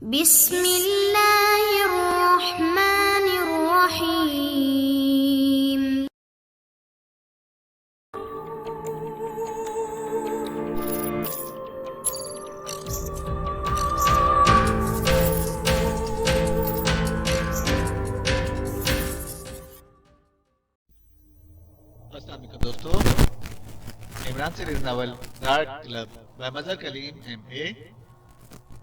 بسم اللہ الرحمن الرحیم۔ السلام علیکم دوستو، Imran series novel dark club by Mazhar Kaleem M A.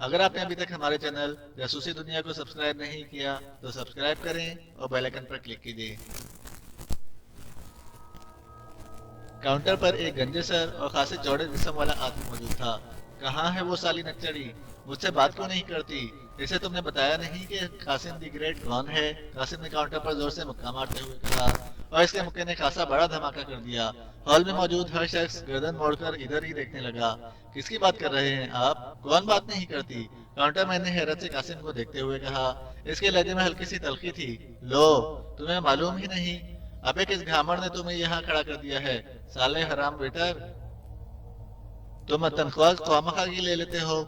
اگر آپ نے ابھی تک ہمارے چینل جاسوسی دنیا کو سبسکرائب نہیں کیا تو سبسکرائب کریں اور بیل آئیکن پر کلک کیجیے۔ کاؤنٹر پر ایک گنجے سر اور خاصے چوڑے جسم والا آدمی موجود تھا۔ کہاں ہے وہ سالی نکچڑی؟ مجھ سے بات کیوں نہیں کرتی؟ اسے تم نے بتایا نہیں کہ قاسم دی گریٹ کون ہے؟ قاسم نے کاؤنٹر پر زور سے مکہ مارتے ہوئے کہا، اور اس کے مکے نے خاصا بڑا دھماکہ کر دیا۔ ہال میں موجود ہر شخص گردن موڑ کر ادھر ہی دیکھنے لگا۔ کس کی بات کر رہے ہیں آپ؟ کون بات نہیں کرتی؟ کاؤنٹر مین نے حیرت سے قاسم کو دیکھتے ہوئے کہا۔ اس کے لہجے میں ہلکی سی تلخی تھی۔ لو، تمہیں معلوم ہی نہیں؟ ابے کس گھامڑ نے تمہیں یہاں کھڑا کر دیا ہے؟ سالے حرام ویٹر، تم تنخواہ خواہ کی لے لیتے ہو؟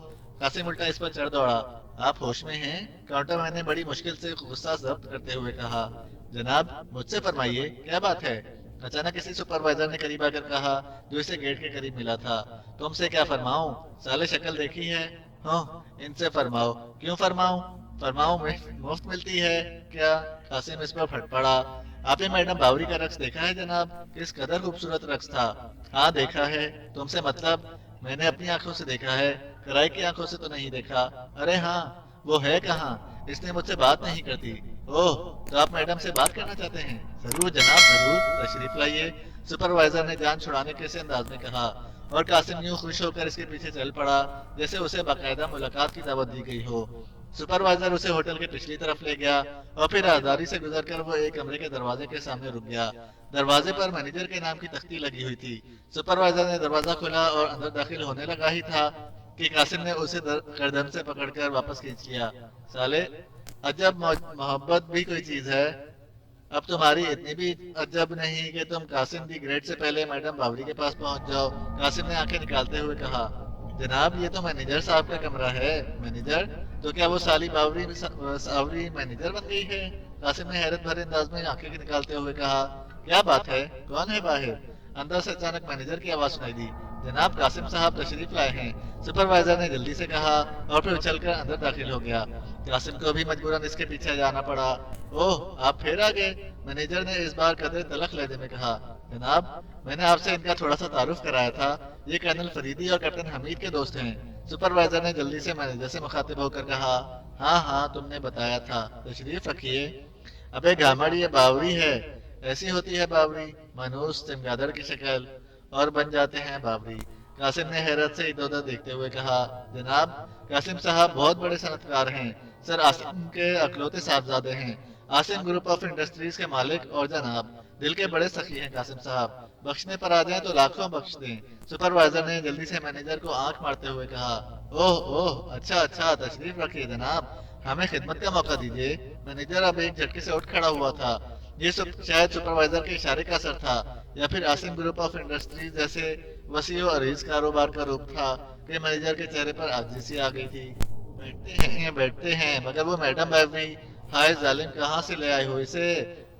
قاسم الٹا اس پر چڑھ دوڑا۔ آپ ہوش میں ہیں؟ کاؤنٹر مین نے بڑی مشکل سے غصہ ضبط کرتے ہوئے کہا۔ جناب، مجھ سے فرمائیے، کیا بات ہے؟ اچانک کسی سپروائزر نے قریب آ کر کہا جو اسے گیٹ کے قریب ملا تھا۔ تم سے کیا فرماؤں؟ سالے شکل دیکھی ہے؟ ہاں، ان سے فرماؤ۔ کیوں فرماؤں؟ فرماؤں میں مفت ملتی ہے کیا؟ قاسم اس پر پھٹ پڑا۔ آپ نے میڈم باوری کا رقص دیکھا ہے جناب؟ کس قدر خوبصورت رقص تھا۔ ہاں دیکھا ہے۔ تم سے مطلب؟ میں نے اپنی آنکھوں سے دیکھا ہے، کرائی کی آنکھوں سے تو نہیں دیکھا۔ ارے ہاں، وہ ہے کہاں؟ اس نے مجھ سے بات نہیں کرتی۔ اوہ، تو آپ میڈم سے بات کرنا چاہتے ہیں؟ ضرور جناب، ضرور، تشریف لائیے، سپروائزر نے جان چھڑانے کے انداز میں کہا، اور قاسم یوں خوش ہو کر اس کے پیچھے چل پڑا جیسے اسے باقاعدہ ملاقات کی دعوت دی گئی ہو۔ سپروائزر اسے ہوٹل کے پچھلی طرف لے گیا اور پھر راہداری سے گزر کر وہ ایک کمرے کے دروازے کے سامنے رک گیا۔ دروازے پر مینیجر کے نام کی تختی لگی ہوئی تھی۔ سپروائزر نے دروازہ کھولا اور اندر داخل ہونے لگا ہی تھا کہ قاسم نے اسے گردن سے پکڑ کر واپس کھینچ لیا۔ سالے، عجب محبت بھی کوئی چیز ہے۔ اب تمہاری اتنی بھی عجب نہیں کہ تم قاسم دی گریٹ سے پہلے میڈم باوری کے پاس پہنچ جاؤ۔ قاسم نے آنکھیں نکالتے ہوئے کہا، جناب یہ تو مینیجر صاحب کا کمرہ ہے۔ مینیجر؟ تو کیا وہ سالی باوری مینیجر بن گئی ہے؟ قاسم نے حیرت بھرے انداز میں آنکھیں نکالتے ہوئے کہا، کیا بات ہے؟ کون ہے باہر؟ اندر سے اچانک مینیجر کی آواز سنائی دی، جناب قاسم صاحب تشریف لائے ہیں۔ سپروائزر نے جلدی سے کہا اور پھر اچھل کر اندر داخل ہو گیا۔ قاسم کو بھی مجبوراً اس کے پیچھے جانا پڑا۔ اوہ، آپ پھر آ گئے؟ مینیجر نے اس بار قدر تلخ لہجے میں کہا، جناب میں نے آپ سے ان کا تھوڑا سا تعارف کرایا تھا، یہ کرنل فریدی اور کیپٹن حمید کے دوست ہیں۔ سپروائزر نے جلدی سے مینیجر سے مخاطب ہو کر کہا، ہاں ہاں تم نے بتایا تھا، تشریف رکھیے۔ ابے گھامڑ، یہ باوری ہے۔ ایسی ہوتی ہے باوری، منوس چمگادڑ کی شکل، اور بن جاتے ہیں باوری۔ قاسم نے حیرت سے ادھر ادھر دیکھتے ہوئے کہا، جناب قاسم صاحب بہت بڑے صنعت کار ہیں، سر عاصم کے اکلوتے صاحبزادے ہیں، عاصم گروپ آف انڈسٹریز کے مالک، اور جناب دل کے بڑے سخی ہیں قاسم صاحب، بخشنے پر آ جائیں تو لاکھوں بخش دیں۔ سپروائزر نے جلدی سے مینیجر کو آنکھ مارتے ہوئے کہا، اوہ اوہ، اچھا اچھا، تشریف رکھیے جناب، ہمیں خدمت کا موقع دیجیے۔ مینیجر اب ایک جھٹکے سے اٹھ کھڑا ہوا تھا۔ یہ شاید سپروائزر کے اشارے کا اثر تھا، یا پھر عاصم گروپ آف انڈسٹریز جیسے وسیع و عریض کاروبار کا روپ تھا کہ مینیجر کے چہرے پر عاجزی سی آ گئی تھی۔ بیٹھتے ہیں، مگر وہ میڈم باوری، ہائے ظالم، کہاں سے لے آئے ہو اسے؟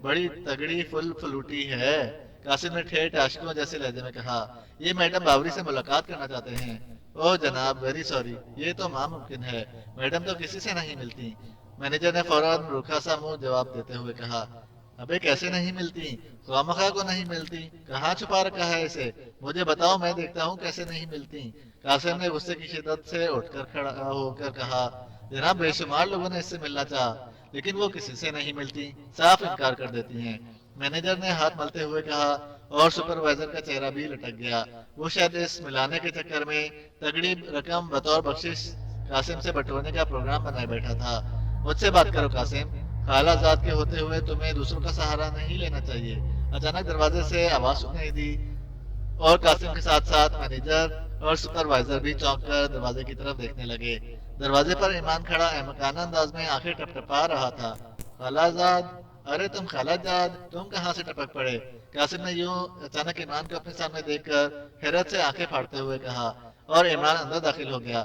بڑی تگڑی فلوٹی ہے۔ قاسم نے ٹھیٹھ عاشقوں جیسے لہجے میں کہا، یہ میڈم باوری سے ملاقات کرنا چاہتے ہیں۔ اوہ جناب، ویری سوری، یہ تو ناممکن ہے، میڈم تو کسی سے نہیں ملتی۔ مینیجر نے فوراً روکھا سا منہ جواب دیتے ہوئے کہا، ابے کیسے نہیں ملتی؟ خواہ کو نہیں ملتی؟ کہاں چھپا رکھا ہے اسے؟ مجھے بتاؤ، میں دیکھتا ہوں کیسے نہیں ملتی۔ قاسم نے غصے کی شدت سے اٹھ کر کھڑا ہو کر کہا، جناب بے شمار لوگوں نے اس سے ملنا چاہا، لیکن وہ کسی سے نہیں ملتی، صاف انکار کر دیتی ہیں۔ مینیجر نے ہاتھ ملتے ہوئے کہا، اور سپروائزر کا چہرہ بھی لٹک گیا۔ وہ شاید اس ملانے کے چکر میں تگڑی رقم بطور بخشش قاسم سے بٹورنے کا پروگرام بنائے بیٹھا تھا۔ مجھ سے بات کرو قاسم، خالہ زاد کے ہوتے ہوئے تمہیں دوسروں کا سہارا نہیں لینا چاہیے۔ اچانک دروازے سے آواز سنائی دی اور قاسم کے ساتھ ساتھ مینیجر اور سپروائزر بھی چونک کر دروازے کی طرف دیکھنے لگے۔ دروازے پر ایمان کھڑا احمقانہ انداز میں آنکھیں ٹپٹپا رہا تھا۔ خالہ زاد؟ ارے تم خالہ جاد، تم کہاں سے ٹپک پڑے؟ قاسم نے یوں اچانک ایمان کو اپنے سامنے دیکھ کر حیرت سے آنکھیں پھاڑتے ہوئے کہا، اور ایمان اندر داخل ہو گیا۔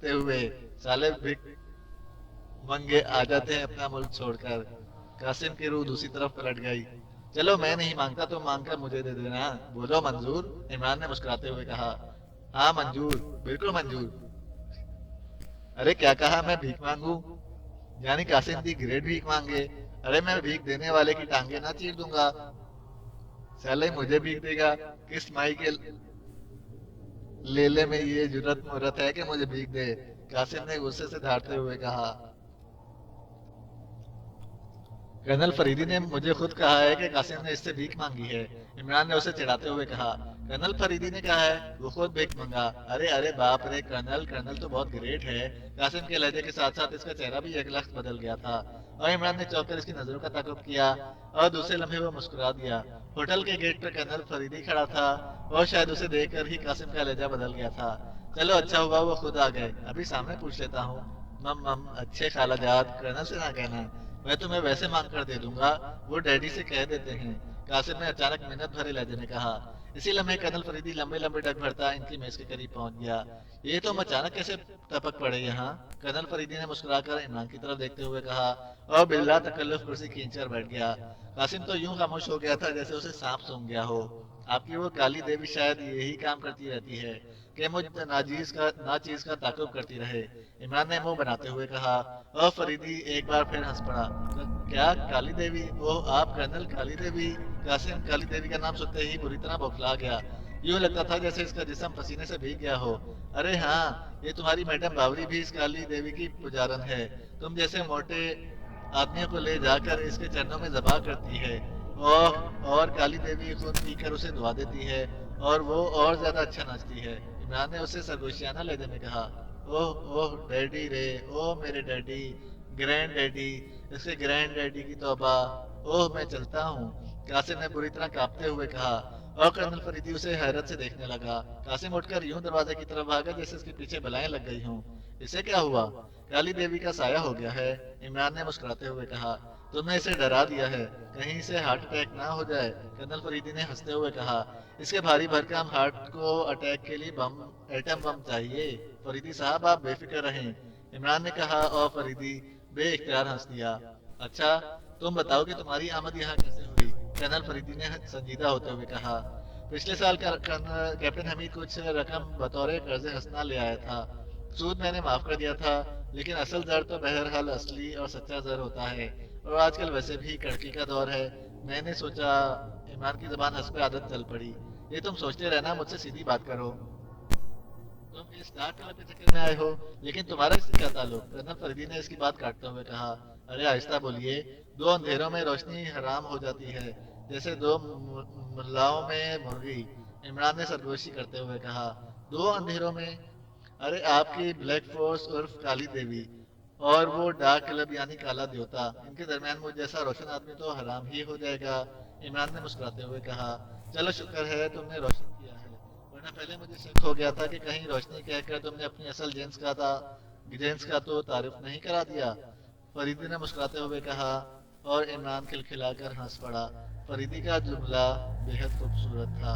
بھیکتے ہوئے، سالے بھیک منگے آ جاتے ہیں اپنا ملک چھوڑ کر۔ قاسم کی روح دوسری طرف پلٹ گئی۔ چلو میں نہیں مانگتا تو مانگ کر مجھے دے دینا، بولو منظور؟ عمران نے مسکراتے ہوئے کہا۔ ہاں منظور، بالکل منظور۔ ارے کیا کہا، میں بھیک مانگوں؟ یعنی قاسم دی گریٹ بھیک مانگے؟ ارے میں بھیک دینے والے کی ٹانگیں نہ چیر دوں گا۔ سالے مجھے بھیک دے گا؟ کس مائی کے لیلے میں یہ جرت مرت ہے کہ مجھے بھیک دے؟ قاسم نے غصے سے دھاڑتے ہوئے کہا۔ کرنل فریدی نے مجھے خود کہا ہے کہ قاسم نے اس سے بھیک مانگی ہے، عمران نے اسے چڑھاتے ہوئے کہا۔ کرنل فریدی نے کہا ہے، وہ خود بھیک مانگا؟ ارے ارے باپ رے کرنل، کرنل تو بہت گریٹ ہے۔ قاسم کے لہجے کے ساتھ ساتھ اس کا چہرہ بھی ایک لخت بدل گیا تھا، اور عمران نے چوک کر اس کی نظروں کا تعاقب کیا، اور دوسرے لمحے وہ مسکرا دیا۔ ہوٹل کے گیٹ پر کرنل فریدی کھڑا تھا، اور شاید اسے دیکھ کر ہی قاسم کا لہجہ بدل گیا تھا۔ چلو اچھا ہوا وہ خود آ گئے، ابھی سامنے پوچھ لیتا ہوں۔ اچھے خالہ جات، کرنل سے نہ کہنا، میں تمہیں ویسے مانگ کر دے دوں گا، وہ ڈیڈی سے کہہ دیتے ہیں، قاسم نے اچانک منت بھرے لہجے میں کہا۔ اسی لمحے کرنل فریدی لمبے لمبے ڈگ بھرتا ان کی میز کے قریب پہنچ گیا۔ یہ تم اچانک کیسے ٹپک پڑے یہاں؟ کرنل فریدی نے مسکرا کر عمران کی طرف دیکھتے ہوئے کہا، اور بلا تکلف کرسی کھینچ کر بیٹھ گیا۔ قاسم تو یوں خاموش ہو گیا تھا جیسے اسے سانپ سونگھ گیا ہو۔ آپ کی وہ کالی دیوی شاید یہی کام کرتی رہتی ہے کہ مجھ ناچیز کا تعاقب کرتی رہے، عمران نے منہ بناتے ہوئے کہا، اور فریدی ایک بار پھر ہنس پڑا۔ کیا کالی دیوی؟ وہ آپ کرنل کالی دیوی؟ قاسم کالی دیوی کا نام سنتے ہی بری طرح بوکھلا گیا، یوں لگتا تھا جیسے اس کا جسم پسینے سے بھیگ گیا ہو۔ ارے ہاں، یہ تمہاری میڈم باوری بھی اس کالی دیوی کی پجارن ہے، تم جیسے موٹے آدمیوں کو لے جا کر اس کے چرنوں میں ذبح کرتی ہے، اور کالی دیوی خود پی کر اسے دعا دیتی ہے، اور وہ اور زیادہ اچھا ناچتی ہے۔ عمران نے اسے سرگوشیانہ لہجے میں کہا۔ اوہ اوہ ڈیڈی رے، اوہ میرے ڈیڈی، گرینڈ ڈیڈی، اس کے گرینڈ ڈیڈی کی توبہ، اوہ میں چلتا ہوں، قاسم نے بری طرح کانپتے ہوئے کہا، اور کرنل فریدی اسے حیرت سے دیکھنے لگا۔ قاسم اٹھ کر یوں دروازے کی طرف بھاگا جیسے اس کے پیچھے بلائیں لگ گئی ہوں۔ اسے کیا ہوا؟ کالی دیوی کا سایہ ہو گیا ہے، عمران نے مسکراتے ہوئے کہا۔ تم نے اسے ڈرا دیا ہے، کہیں اسے ہارٹ اٹیک نہ ہو جائے، کرنل فریدی نے ہنستے ہوئے کہا۔ اس کے بھاری بھرکم ہارٹ کو اٹیک کے لیے ایٹم بم چاہیے، فریدی صاحب آپ بے فکر رہیں، عمران نے کہا، اور فریدی بے اختیار ہنس دیا۔ اچھا تم بتاؤ کہ تمہاری آمد یہاں کیسے ہوئی؟ کرنل فریدی نے سنجیدہ ہوتے ہوئے کہا۔ پچھلے سال کیپٹن حمید کچھ رقم بطور قرض حسنہ لے آیا تھا، سود میں نے معاف کر دیا تھا، لیکن اصل زر تو بہرحال اصلی اور سچا زر ہوتا ہے، اور آج کل ویسے بھی کڑکی کا دور ہے۔ میں نے سوچا، عمران کی زبان حسب عادت چل پڑی، یہ تم سوچتے رہنا، مجھ سے سیدھی بات کرو، تم اس ڈارک کلب کے چکر میں آئے ہو، لیکن تمہارا اس سے کیا تعلق؟ کرنل فریدی نے اس کی بات کاٹتے ہوئے کہا۔ ارے آہستہ بولیے، دو اندھیروں میں روشنی حرام ہو جاتی ہے، جیسے دو ملاؤں میں مرغی، عمران نے سرگوشی کرتے ہوئے کہا۔ دو اندھیروں میں؟ ارے آپ کی بلیک فورس عرف کالی دیوی، اور وہ ڈارک کلب یعنی کالا دیوتا، ان کے درمیان مجھ جیسا روشن آدمی تو حرام ہی ہو جائے گا، عمران نے مسکراتے ہوئے کہا۔ چلو شکر ہے تم نے روشن کیا ہے، ورنہ پہلے مجھے شک ہو گیا تھا کہ کہیں روشنی کہہ کر تم نے اپنی اصل جنس کا تو تعارف نہیں کرا دیا، فریدی نے مسکراتے ہوئے کہا، اور عمران کھلکھلا کر ہنس پڑا۔ فریدی کا جملہ بے حد خوبصورت تھا۔